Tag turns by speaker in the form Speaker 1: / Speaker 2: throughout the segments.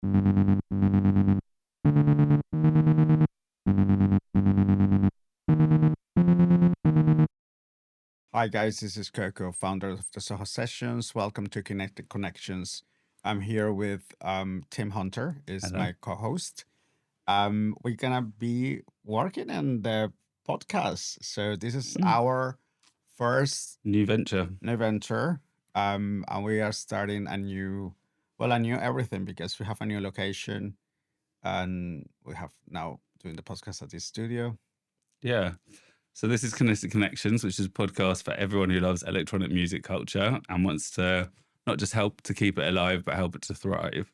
Speaker 1: Hi guys, this is KOKOH, founder of the SOHO Sessions. Welcome to KINETIC Connections. I'm here with Tim Hunter, is
Speaker 2: Hello.
Speaker 1: my co-host. We're gonna be working on the podcast. So this is our first
Speaker 2: New venture.
Speaker 1: new venture. And we are starting a new everything because we have a new location and we have now doing the podcast at this studio.
Speaker 2: Yeah. So this is KINETIC Connections, which is a podcast for everyone who loves electronic music culture and wants to not just help to keep it alive, but help it to thrive.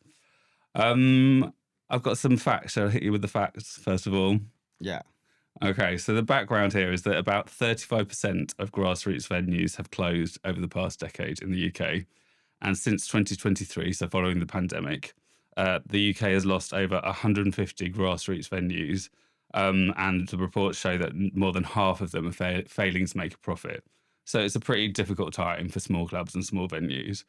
Speaker 2: I've got some facts. Shall I hit you with the facts first of all?
Speaker 1: Yeah.
Speaker 2: Okay, so the background here is that about 35% of grassroots venues have closed over the past decade in the UK. And since 2023, so following the pandemic, the UK has lost over 150 grassroots venues. And the reports show that more than half of them are failing to make a profit. So it's a pretty difficult time for small clubs and small venues.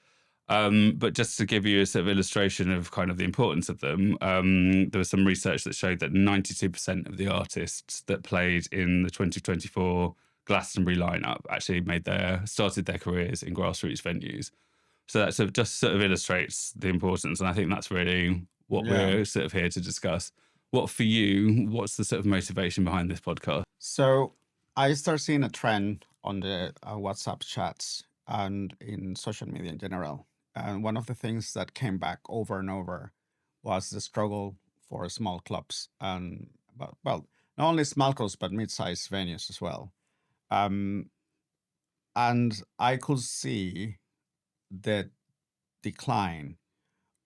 Speaker 2: But just to give you a sort of illustration of kind of the importance of them, there was some research that showed that 92% of the artists that played in the 2024 Glastonbury lineup actually started their careers in grassroots venues. So that just illustrates the importance, and I think that's really what we're sort of here to discuss. What's the sort of motivation behind this podcast?
Speaker 1: So I start seeing a trend on the WhatsApp chats and in social media in general. And one of the things that came back over and over was the struggle for small clubs and, well, not only small clubs, but mid-sized venues as well. And I could see the decline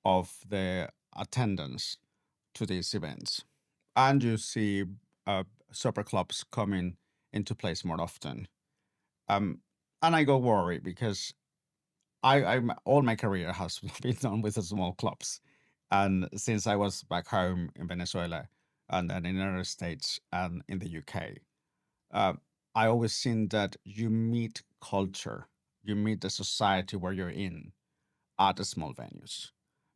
Speaker 1: of the attendance to these events. And you see super clubs coming into place more often. And I go worry because I'm all my career has been done with the small clubs. And since I was back home in Venezuela and then in the United States and in the UK, I always seen that you meet culture, you meet the society where you're in at the small venues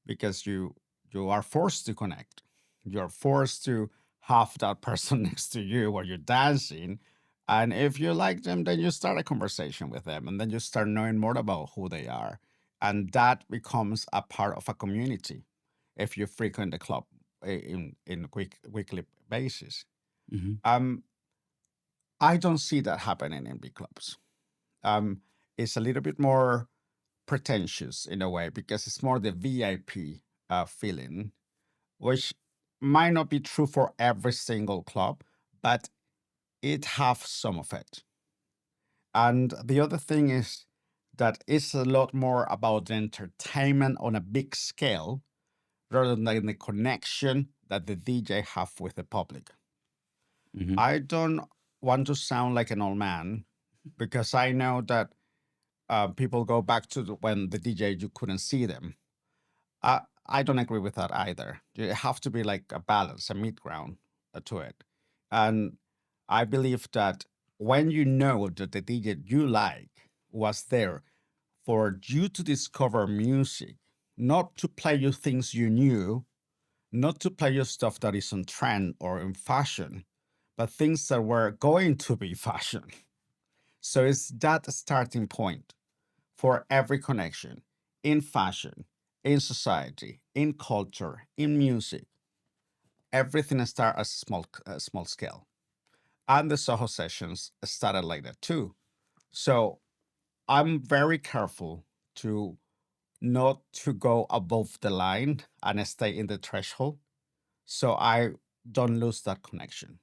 Speaker 1: because you are forced to connect. You're forced to have that person next to you while you're dancing. And if you like them, then you start a conversation with them and then you start knowing more about who they are. And that becomes a part of a community if you frequent the club in weekly basis.
Speaker 2: Mm-hmm.
Speaker 1: I don't see that happening in big clubs. It's a little bit more pretentious in a way because it's more the VIP feeling, which might not be true for every single club, but it have some of it. And the other thing is that it's a lot more about the entertainment on a big scale rather than the connection that the DJ have with the public.
Speaker 2: Mm-hmm.
Speaker 1: I don't want to sound like an old man because I know that people go back to when the DJ you couldn't see them. I don't agree with that either. You have to be like a balance, a mid ground to it. And I believe that when you know that the DJ you like was there for you to discover music, not to play you things you knew, not to play you stuff that is on trend or in fashion, but things that were going to be fashion. So it's that starting point for every connection in fashion, in society, in culture, in music. Everything starts as small scale. And the SOHO sessions started like that too. So I'm very careful to not to go above the line and stay in the threshold so I don't lose that connection.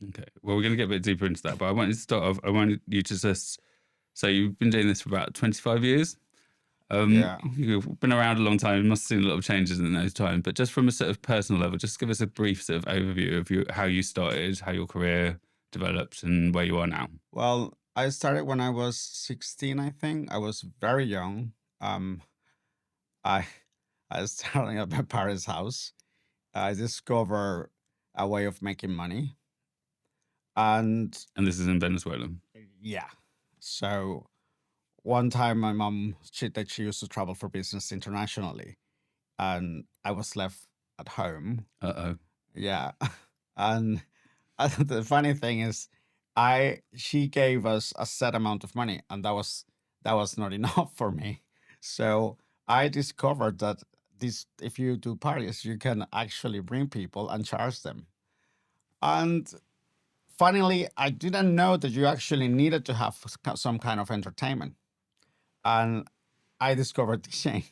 Speaker 2: Okay. Well, we're going to get a bit deeper into that, but I wanted to start off. I wanted you to just. So you've been doing this for about 25 years.
Speaker 1: Yeah.
Speaker 2: You've been around a long time. You must have seen a lot of changes in those times. But just from a sort of personal level, just give us a brief sort of overview of how you started, how your career developed, and where you are now.
Speaker 1: Well, I started when I was 16, I think. I was very young. I I was starting at my parents' house. I discovered a way of making money. And
Speaker 2: And this is in Venezuela.
Speaker 1: yeah. So one time my mom, she used to travel for business internationally. And I was left at home.
Speaker 2: Uh-oh.
Speaker 1: Yeah. And the funny thing is, she gave us a set amount of money, and that was not enough for me. So I discovered that if you do parties, you can actually bring people and charge them. And funnily, I didn't know that you actually needed to have some kind of entertainment. And I discovered DJing.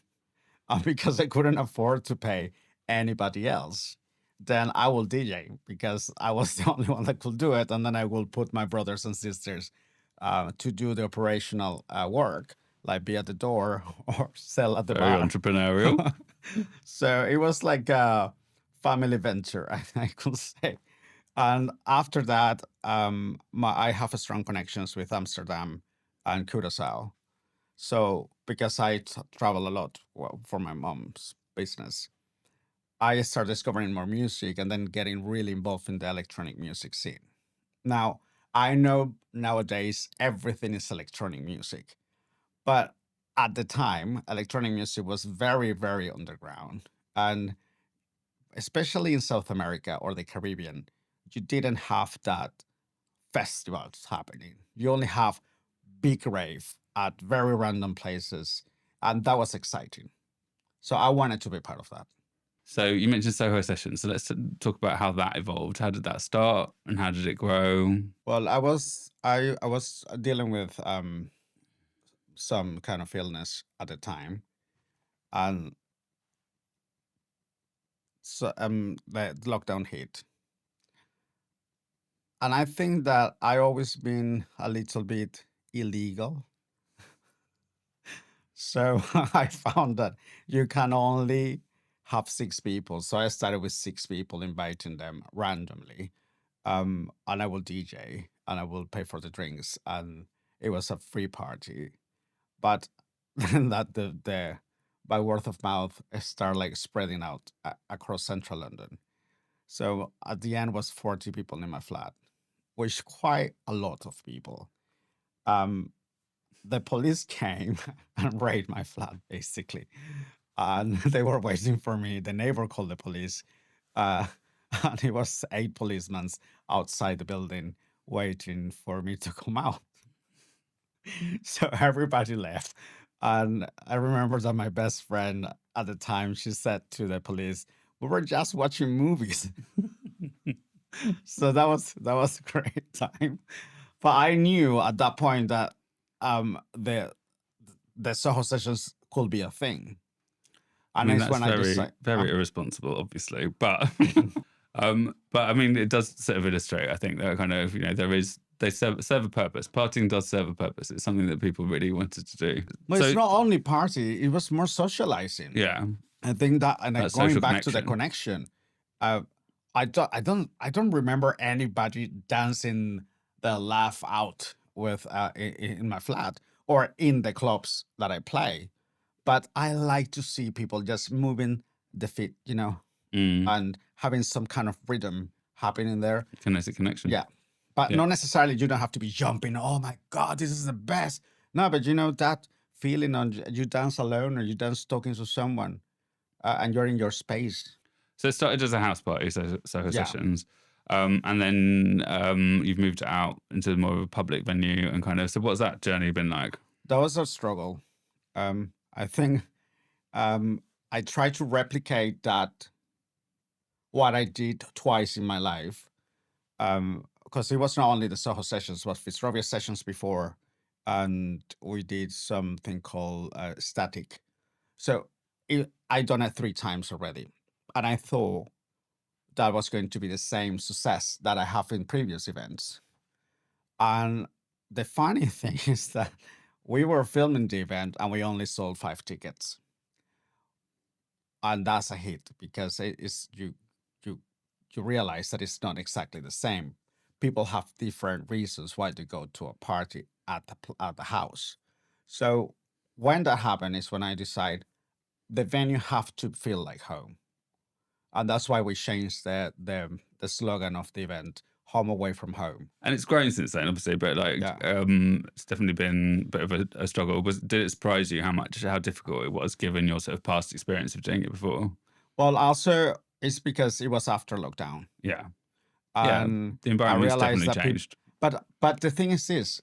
Speaker 1: And because I couldn't afford to pay anybody else, then I will DJ because I was the only one that could do it. And then I will put my brothers and sisters to do the operational work, like be at the door or sell at the
Speaker 2: Very
Speaker 1: bar.
Speaker 2: entrepreneurial.
Speaker 1: So it was like a family venture, I could say. And after that, I have a strong connections with Amsterdam and Curaçao. So because I travel a lot, well, for my mom's business, I started discovering more music and then getting really involved in the electronic music scene. Now, I know nowadays everything is electronic music, but at the time, electronic music was very, very underground. And especially in South America or the Caribbean, you didn't have that festivals happening. You only have big rave at very random places, and that was exciting. So I wanted to be part of that.
Speaker 2: So you mentioned SOHO sessions. So let's talk about how that evolved. How did that start, and how did it grow?
Speaker 1: Well, I was dealing with some kind of illness at the time, and so the lockdown hit, and I think that I always been a little bit illegal. So I found that you can only have 6 people. So I started with 6 people, inviting them randomly. And I will DJ and I will pay for the drinks. And it was a free party. But then that the by word of mouth, it started like spreading out across central London. So at the end was 40 people in my flat, which quite a lot of people. Um, the police came and raided my flat, basically. And they were waiting for me. The neighbor called the police. Uh, and it was 8 policemen outside the building waiting for me to come out. So everybody left. And I remember that my best friend at the time, she said to the police, "We were just watching movies." So that was a great time. But I knew at that point that the SOHO sessions could be a thing.
Speaker 2: I
Speaker 1: And
Speaker 2: mean,
Speaker 1: it's
Speaker 2: that's
Speaker 1: when I
Speaker 2: very,
Speaker 1: decided,
Speaker 2: very irresponsible, obviously. But but I mean, it does sort of illustrate, I think, that kind of, they serve a purpose. Partying does serve a purpose. It's something that people really wanted to do.
Speaker 1: well,
Speaker 2: So
Speaker 1: it's not only party; it was more socializing.
Speaker 2: yeah,
Speaker 1: I think that, and
Speaker 2: that
Speaker 1: going
Speaker 2: social
Speaker 1: back to the
Speaker 2: connection.
Speaker 1: connection, I don't remember anybody dancing the laugh out with in my flat or in the clubs that I play. But I like to see people just moving the feet, and having some kind of rhythm happening there.
Speaker 2: Kinetic connection.
Speaker 1: Yeah. But
Speaker 2: Yeah.
Speaker 1: not necessarily you don't have to be jumping. Oh my God, this is the best. No, but that feeling on you dance alone or you dance talking to someone and you're in your space.
Speaker 2: So it started as a house party, SOHO
Speaker 1: Yeah.
Speaker 2: sessions. And then you've moved out into more of a public venue and kind of, so what's that journey been like?
Speaker 1: That was a struggle. I think I tried to replicate that what I did twice in my life. Because it was not only the SOHO sessions, but Fitzrovia sessions before, and we did something called static. So I done it 3 times already, and I thought that was going to be the same success that I have in previous events. And the funny thing is that we were filming the event and we only sold 5 tickets, and that's a hit because it is you realize that it's not exactly the same. People have different reasons why they go to a party at the house. So when that happened is when I decide the venue have to feel like home, and that's why we changed the slogan of the event, "Home away from home."
Speaker 2: And it's grown since then, obviously, but
Speaker 1: Yeah.
Speaker 2: It's definitely been a bit of a struggle. Did it surprise you how difficult it was given your sort of past experience of doing it before?
Speaker 1: Well, also It's because it was after lockdown,
Speaker 2: Yeah.
Speaker 1: and
Speaker 2: The
Speaker 1: I
Speaker 2: environment's
Speaker 1: realized
Speaker 2: definitely
Speaker 1: that people.
Speaker 2: changed.
Speaker 1: But the thing is this: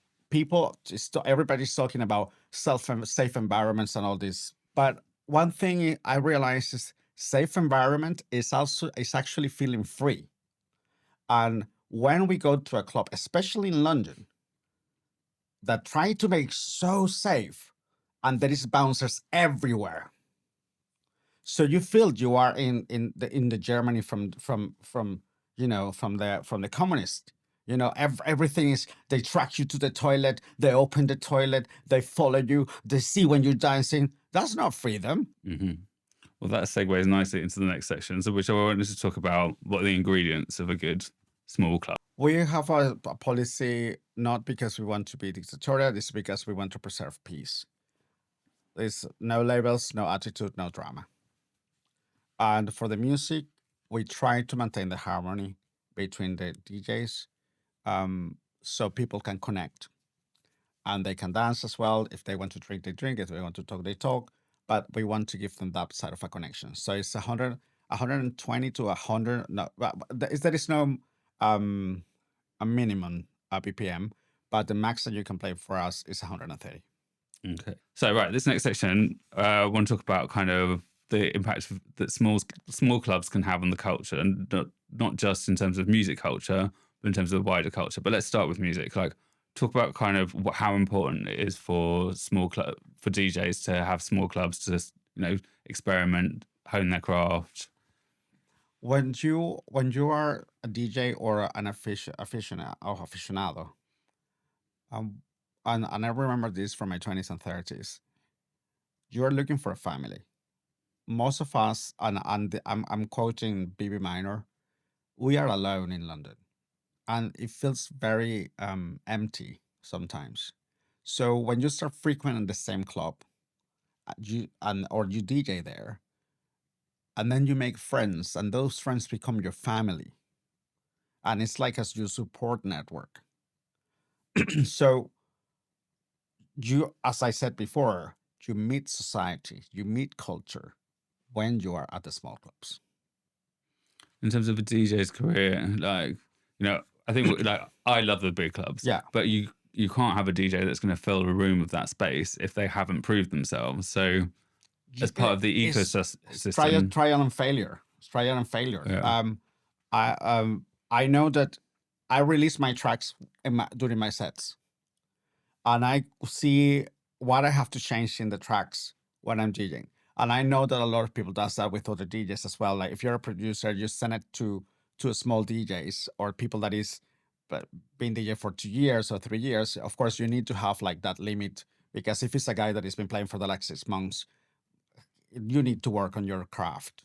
Speaker 1: everybody's talking about safe environments and all this. But one thing I realized is safe environment is actually feeling free. And when we go to a club, especially in London, that try to make so safe, and there is bouncers everywhere. So you feel you are in the Germany from from the communist. Everything is, they track you to the toilet, they open the toilet, they follow you, they see when you're dancing. That's not freedom.
Speaker 2: Hmm. Well, that segues nicely into the next section, so which I wanted to talk about what are the ingredients of a good small club.
Speaker 1: We have a policy not because we want to be dictatorial, it's because we want to preserve peace. There's no labels, no attitude, no drama. And for the music, we try to maintain the harmony between the DJs, so people can connect and they can dance as well. If they want to drink, they drink. If they want to talk, they talk. But we want to give them that side of a connection. So it's 120 to 100. No, there is no a minimum BPM, but the max that you can play for us is 130.
Speaker 2: Okay. So right, this next section, I want to talk about kind of the impact that small clubs can have on the culture, and not just in terms of music culture, but in terms of the wider culture. But let's start with music. Like, talk about kind of how important it is for for DJs to have small clubs to experiment, hone their craft.
Speaker 1: When you are a DJ or an aficionado, and I remember this from my 20s and 30s, you are looking for a family. Most of us, and I'm quoting BB Minor, we are alone in London, and it feels very empty sometimes. So when you start frequenting the same club, or you DJ there, and then you make friends, and those friends become your family, and it's like as your support network. So you, as I said before, you meet society, you meet culture when you are at the small clubs.
Speaker 2: In terms of a DJ's career, like, I think I love the big clubs.
Speaker 1: Yeah.
Speaker 2: But you can't have a DJ that's going to fill a room with that space if they haven't proved themselves. So as part of the ecosystem,
Speaker 1: trial and failure. It's trial and failure.
Speaker 2: Yeah.
Speaker 1: I know that I release my tracks during my sets, and I see what I have to change in the tracks when I'm DJing. And I know that a lot of people does that with other DJs as well. Like if you're a producer, you send it to small DJs or people that is been DJ for 2 years or 3 years. Of course, you need to have like that limit, because if it's a guy that has been playing for the like 6 months, you need to work on your craft.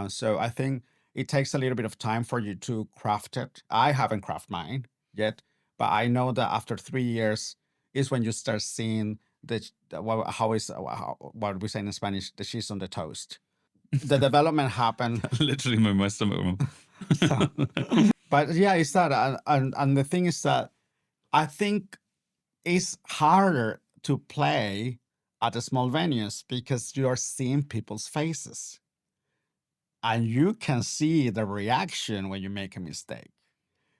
Speaker 1: So I think it takes a little bit of time for you to craft it. I haven't crafted mine yet, but I know that after 3 years is when you start seeing what we say in Spanish, the cheese on the toast. The development happened.
Speaker 2: Literally made my stomach rumble.
Speaker 1: But yeah, it's that, and the thing is that I think it's harder to play at the small venues because you are seeing people's faces, and you can see the reaction when you make a mistake.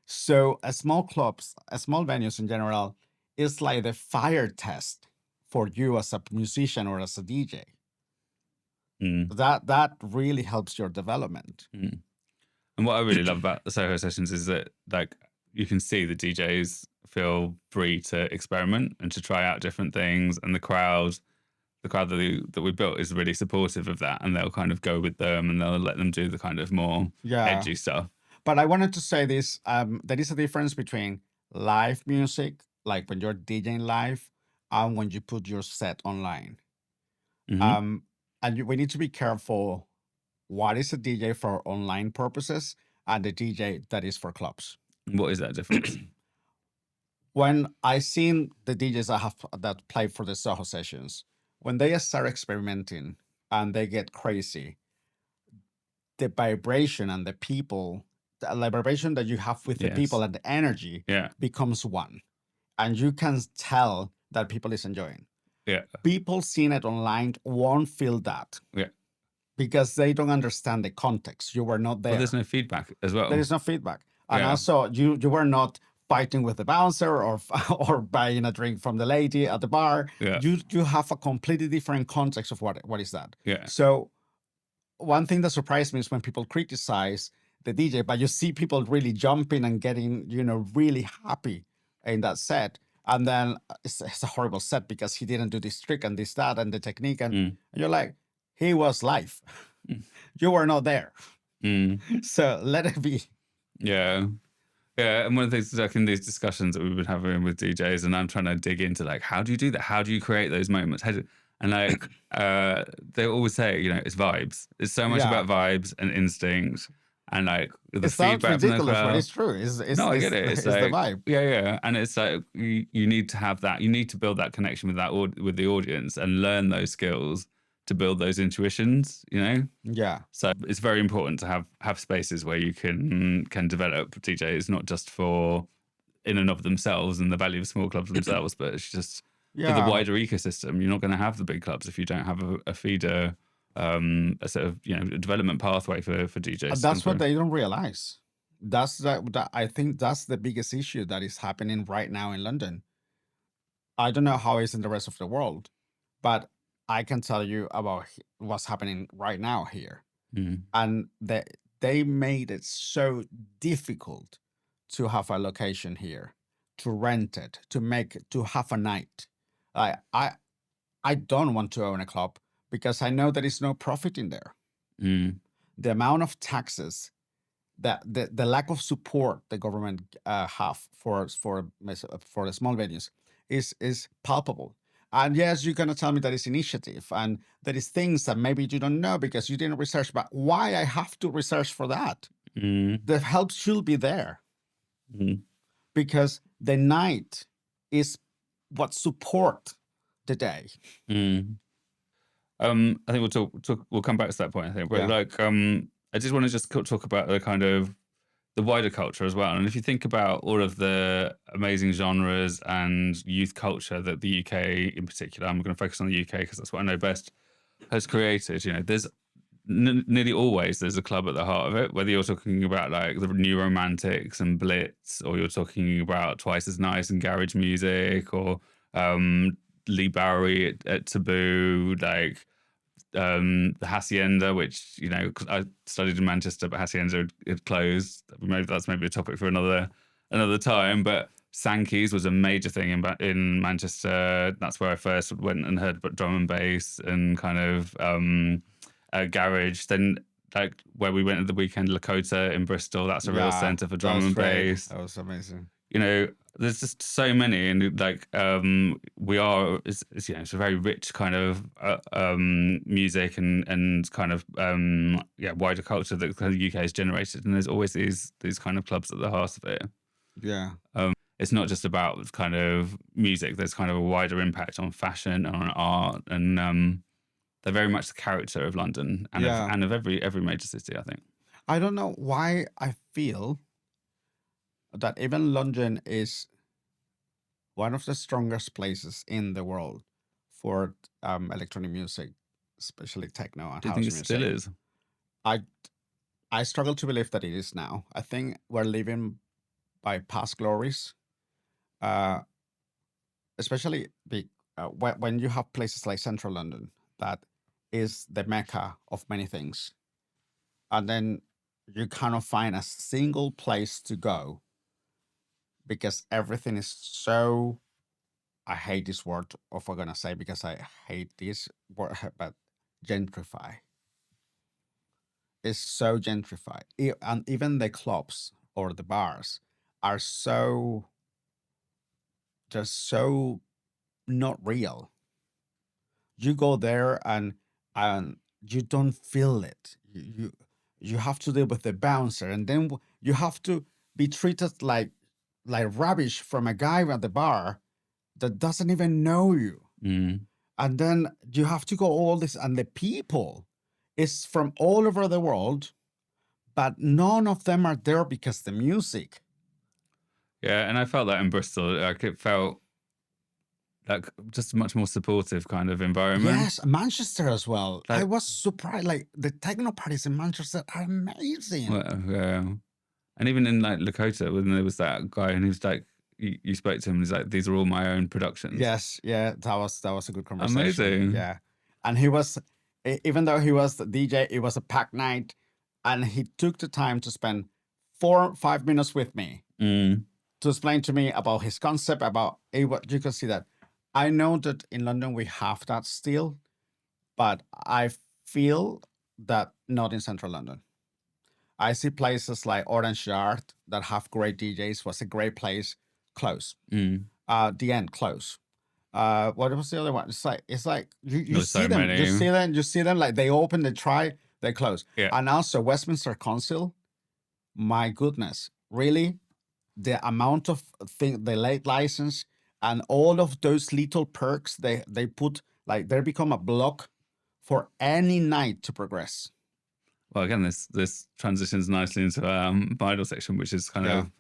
Speaker 1: So a small venues in general, is like the fire test for you as a musician or as a DJ. That really helps your development.
Speaker 2: And what I really love about the SOHO sessions is that, like, you can see the DJs feel free to experiment and to try out different things, and the crowd that we built is really supportive of that, and they'll kind of go with them and they'll let them do the kind of more edgy stuff.
Speaker 1: But I wanted to say this: there is a difference between live music, like when you're DJing live, and when you put your set online. And we need to be careful what is a DJ for online purposes and the DJ that is for clubs.
Speaker 2: What is that difference?
Speaker 1: When I seen the DJs that play for the SOHO sessions, when they start experimenting and they get crazy, the vibration and the people, the vibration that you have with the people and the energy becomes one. And you can tell that people is enjoying.
Speaker 2: Yeah.
Speaker 1: People seeing it online won't feel that.
Speaker 2: Yeah.
Speaker 1: because they don't understand the context. You were not there.
Speaker 2: Well, there's no feedback as well.
Speaker 1: There is no feedback. And
Speaker 2: Yeah.
Speaker 1: also, you were not fighting with the bouncer or buying a drink from the lady at the bar.
Speaker 2: Yeah.
Speaker 1: You have a completely different context of what is that.
Speaker 2: Yeah.
Speaker 1: So one thing that surprised me is when people criticize the DJ, but you see people really jumping and getting, really happy in that set. And then it's a horrible set because he didn't do this trick and this, that, and the technique. And you're like, he was live. You were not there. So let it be.
Speaker 2: Yeah. Yeah. And one of the things, like in these discussions that we've been having with DJs, and I'm trying to dig into, like, how do you do that? How do you create those moments? And like, they always say, it's vibes. It's so much about vibes and instinct. And like the feedback from the crowd.
Speaker 1: But it's true.
Speaker 2: I get it. It's like,
Speaker 1: the vibe.
Speaker 2: Yeah. And it's like you need to have that. You need to build that connection with the audience and learn those skills to build those intuitions.
Speaker 1: Yeah.
Speaker 2: So it's very important to have spaces where you can develop DJs, not just for in and of themselves and the value of small clubs themselves, but it's just for the wider ecosystem. You're not going to have the big clubs if you don't have a feeder. A sort of a development pathway for DJs.
Speaker 1: That's what they don't realize. I think that's the biggest issue that is happening right now in London. I don't know how it's in the rest of the world, but I can tell you about what's happening right now here. And they made it so difficult to have a location here, to rent it, to have a night. I don't want to own a club, because I know there is no profit in there. The amount of taxes, that the lack of support the government have for the small venues is palpable. And yes, you're gonna tell me that it's initiative and there is things that maybe you don't know because you didn't research. But why I have to research for that? The help should be there, because the night is what support the day.
Speaker 2: I think we'll come back to that point, I think. But I just want to talk about the kind of the wider culture as well. And if you think about all of the amazing genres and youth culture that the UK in particular, I'm going to focus on the UK because that's what I know best, has created, there's nearly always there's a club at the heart of it, whether you're talking about like the New Romantics and Blitz, or you're talking about Twice as Nice and garage music, or Lee Bowery at Taboo, like the Hacienda, which cause I studied in Manchester, but Hacienda had closed. That's maybe a topic for another time. But Sankey's was a major thing in Manchester. That's where I first went and heard about drum and bass and kind of garage. Then like where we went at the weekend, Lakota in Bristol. That's a real centre for drum and bass.
Speaker 1: That was amazing.
Speaker 2: There's just so many, and like it's a very rich kind of music and kind of wider culture that the UK has generated, and there's always these kind of clubs at the heart of it. It's not just about kind of music. There's kind of a wider impact on fashion and on art, and they're very much the character of London and of every major city, I think.
Speaker 1: I don't know why I feel that even London is one of the strongest places in the world for electronic music, especially techno and
Speaker 2: Do you
Speaker 1: house
Speaker 2: think it
Speaker 1: music.
Speaker 2: still is?
Speaker 1: I struggle to believe that it is now. I think we're living by past glories, especially when you have places like Central London, that is the mecca of many things. And then you cannot find a single place to go because everything is so, I hate this word, if we're going to say, because I hate this word, but gentrify. It's so gentrified. And even the clubs or the bars are just so not real. You go there and you don't feel it. You have to deal with the bouncer, and then you have to be treated like rubbish from a guy at the bar that doesn't even know you. And then you have to go all this, and the people is from all over the world, but none of them are there because the music.
Speaker 2: Yeah, and I felt that in Bristol. Like it felt like just a much more supportive kind of environment.
Speaker 1: Yes, Manchester as well. I
Speaker 2: Like,
Speaker 1: was surprised. Like the techno parties in Manchester are amazing.
Speaker 2: yeah. And even in like Lakota, when there was that guy and he was like, you spoke to him and he's like, these are all my own productions.
Speaker 1: Yes, yeah, that was a good conversation.
Speaker 2: Amazing.
Speaker 1: Yeah, and he was, even though he was the DJ, it was a packed night, and he took the time to spend 4-5 minutes with me
Speaker 2: Mm.
Speaker 1: to explain to me about his concept, about what you can see that. I know that in London we have that still, but I feel that not in central London. I see places like Orange Yard that have great DJs, was a great place, close.
Speaker 2: Mm.
Speaker 1: The End, close. What was the other one? It's like you
Speaker 2: There's
Speaker 1: see
Speaker 2: so
Speaker 1: them,
Speaker 2: many.
Speaker 1: you see them like they open, they try, they close.
Speaker 2: Yeah.
Speaker 1: And also Westminster Council, my goodness, really, the amount of the late license and all of those little perks they put, like they become a block for any night to progress.
Speaker 2: Well, again, this transitions nicely into vinyl section, which is kind of,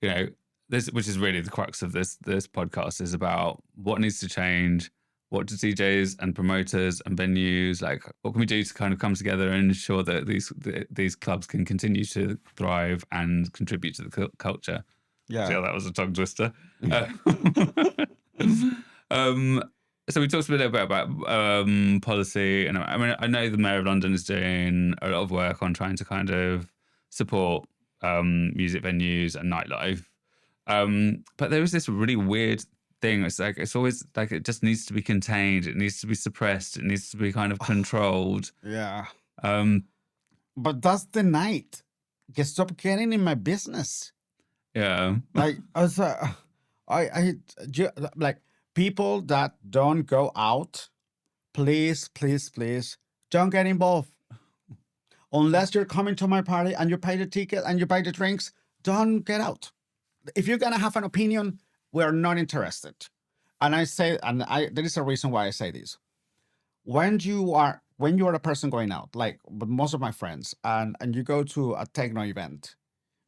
Speaker 2: you know, this, which is really the crux of this podcast, is about what needs to change, what do DJs and promoters and venues, like what can we do to kind of come together and ensure that these clubs can continue to thrive and contribute to the culture.
Speaker 1: Yeah.
Speaker 2: So that was a tongue twister. So we talked a little bit about policy, and I mean, I know the Mayor of London is doing a lot of work on trying to kind of support music venues and nightlife. But there is this really weird thing. It's like, it's always like, it just needs to be contained. It needs to be suppressed. It needs to be kind of controlled.
Speaker 1: Yeah. But that's the night. Stop getting in my business.
Speaker 2: Yeah.
Speaker 1: Like, I was like, people that don't go out, please, please, please, don't get involved. Unless you're coming to my party and you pay the ticket and you buy the drinks, don't get out. If you're gonna have an opinion, we're not interested. And I say, there is a reason why I say this. When you are a person going out, like but most of my friends, and you go to a techno event,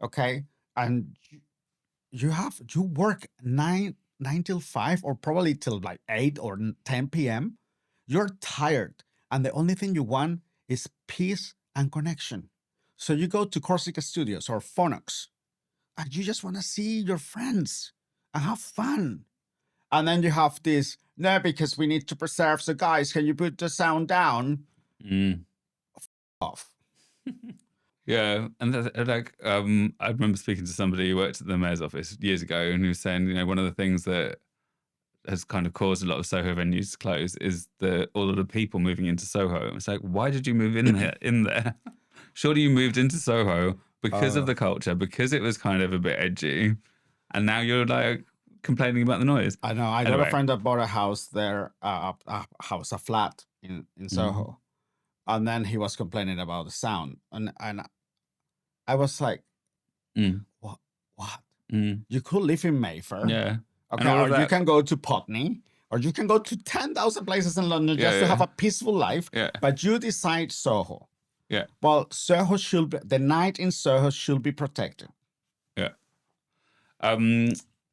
Speaker 1: okay, and you work 9 till 5 or probably till like 8 or 10 p.m. You're tired, and the only thing you want is peace and connection. So you go to Corsica Studios or Phonox, and you just want to see your friends and have fun. And then you have this, no, because we need to preserve. So guys, can you put the sound down? Off.
Speaker 2: Yeah, and I remember speaking to somebody who worked at the mayor's office years ago, and he was saying, you know, one of the things that has kind of caused a lot of Soho venues to close is all of the people moving into Soho. It's like, why did you move in there? Surely you moved into Soho because of the culture, because it was kind of a bit edgy, and now you're like complaining about the noise.
Speaker 1: I know. I got a friend that bought a house there, a flat in Soho, and then he was complaining about the sound, and I was like, what? You could live in Mayfair,
Speaker 2: yeah.
Speaker 1: Okay, or you can go to Putney, or you can go to 10,000 places in London just to have a peaceful life.
Speaker 2: Yeah.
Speaker 1: But you decide Soho.
Speaker 2: Yeah.
Speaker 1: Well, Soho the night in Soho should be protected.
Speaker 2: Yeah.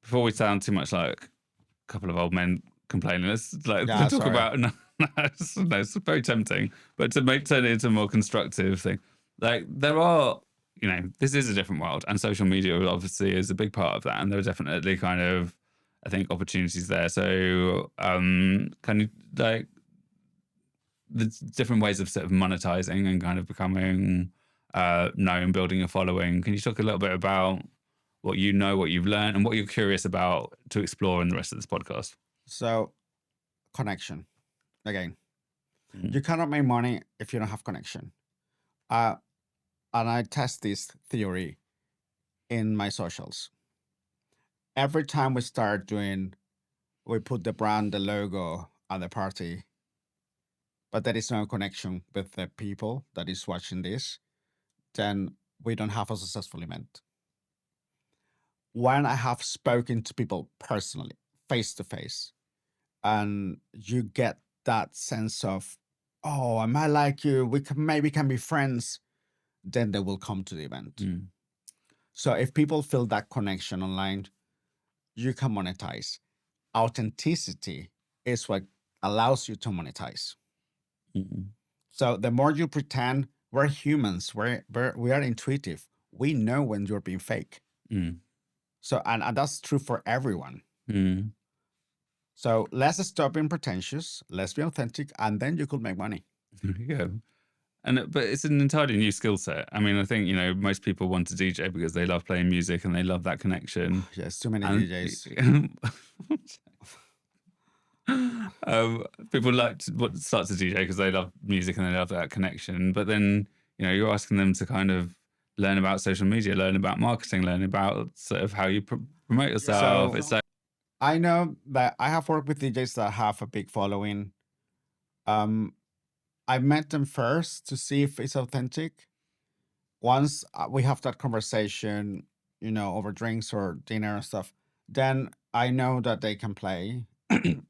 Speaker 2: Before we sound too much like a couple of old men complaining, let's talk about. No, it's very tempting, but to turn it into a more constructive thing. Like, there are, you know, this is a different world, and social media obviously is a big part of that, and there are definitely kind of, I think, opportunities there. So can you, like, the different ways of sort of monetizing and kind of becoming known, building a following. Can you talk a little bit about what you know, what you've learned, and what you're curious about to explore in the rest of this podcast?
Speaker 1: So, connection. Again, you cannot make money if you don't have connection. And I test this theory in my socials. Every time we start we put the brand, the logo at the party, but there is no connection with the people that is watching this, then we don't have a successful event. When I have spoken to people personally, face to face, and you get that sense of, oh, I might like you, we maybe can be friends, then they will come to the event. So if people feel that connection online, you can monetize. authenticity is what allows you to monetize.
Speaker 2: Mm.
Speaker 1: So the more you pretend, we're humans, we are intuitive. We know when you're being fake.
Speaker 2: Mm.
Speaker 1: So, and that's true for everyone.
Speaker 2: Mm.
Speaker 1: So let's stop being pretentious, let's be authentic, and then you could make money.
Speaker 2: There you go. But it's an entirely new skill set. I mean, I think, most people want to DJ because they love playing music and they love that connection.
Speaker 1: Yes, too many
Speaker 2: And
Speaker 1: DJs.
Speaker 2: people like to start to DJ because they love music and they love that connection. But then, you're asking them to kind of learn about social media, learn about marketing, learn about sort of how you promote yourself.
Speaker 1: So
Speaker 2: it's like,
Speaker 1: I know that I have worked with DJs that have a big following. I met them first to see if it's authentic. Once we have that conversation, over drinks or dinner and stuff, then I know that they can play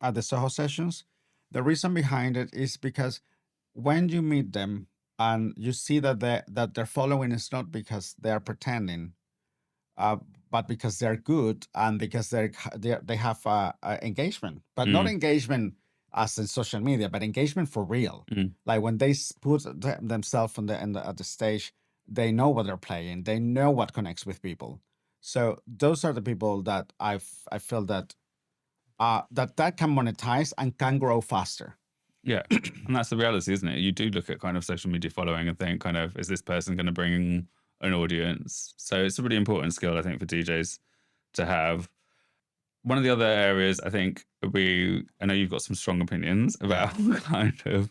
Speaker 1: at the SOHO sessions. The reason behind it is because when you meet them and you see that their following is not because they are pretending, but because they're good and because they have engagement, but not engagement as in social media, but engagement for real. Like when they put themselves at the stage, they know what they're playing, they know what connects with people. So those are the people that I feel that that can monetize and can grow faster.
Speaker 2: yeah. And that's the reality, isn't it? You do look at kind of social media following and think kind of, is this person going to bring an audience? So it's a really important skill, I think, for DJs to have. One of the other areas, I think, I know you've got some strong opinions about kind of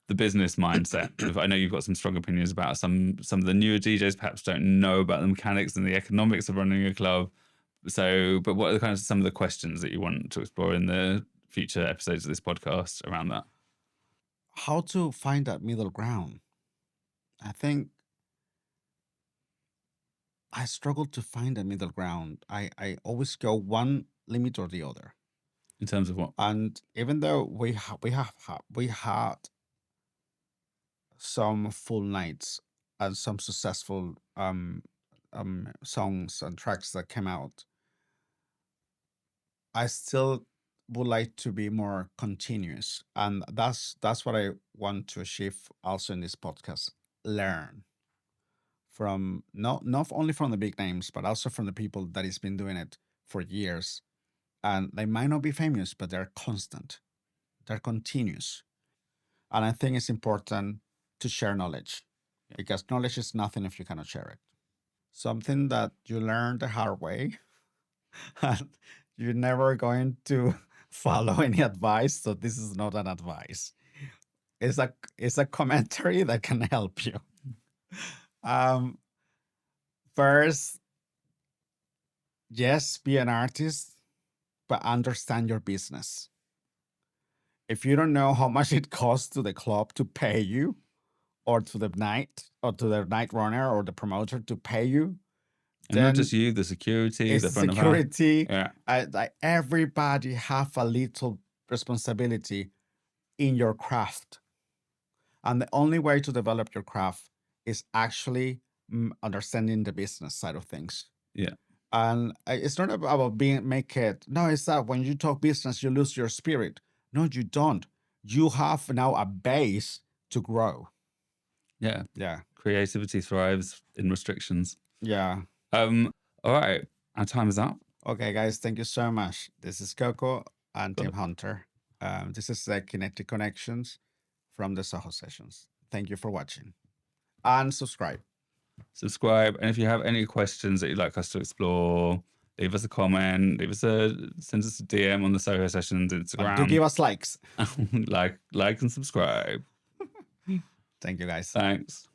Speaker 2: the business mindset. I know you've got some strong opinions about some of the newer DJs perhaps don't know about the mechanics and the economics of running a club. So, but what are kind of some of the questions that you want to explore in the future episodes of this podcast around that?
Speaker 1: How to find that middle ground? I think I struggle to find a middle ground. I always go one limit or the other.
Speaker 2: In terms of what?
Speaker 1: And even though we had some full nights and some successful songs and tracks that came out, I still would like to be more continuous, and that's what I want to achieve also in this podcast. Learn from not only from the big names, but also from the people that has been doing it for years, and they might not be famous, but they're constant, they're continuous. And I think it's important to share knowledge, because knowledge is nothing if you cannot share it. Something that you learn the hard way, and you're never going to follow any advice. So this is not an advice. It's a commentary that can help you. First, yes, be an artist, but understand your business. If you don't know how much it costs to the club to pay you, or to the night runner or the promoter to pay you,
Speaker 2: and not just you, the security,
Speaker 1: it's
Speaker 2: the front
Speaker 1: security.
Speaker 2: of house.
Speaker 1: Like everybody have a little responsibility in your craft, and the only way to develop your craft is actually understanding the business side of things.
Speaker 2: Yeah.
Speaker 1: And it's not about no, it's that when you talk business, you lose your spirit. No, you don't. You have now a base to grow.
Speaker 2: Yeah.
Speaker 1: Yeah.
Speaker 2: Creativity thrives in restrictions.
Speaker 1: Yeah.
Speaker 2: All right. Our time is up.
Speaker 1: Okay, guys, thank you so much. This is KOKOH and Tim Hunter. This is the Kinetic Connections from the SOHO sessions. Thank you for watching. And subscribe.
Speaker 2: And if you have any questions that you'd like us to explore, leave us a comment, send us a DM on the SOHO sessions Instagram.
Speaker 1: Do give us likes.
Speaker 2: like and subscribe.
Speaker 1: Thank you, guys.
Speaker 2: Thanks.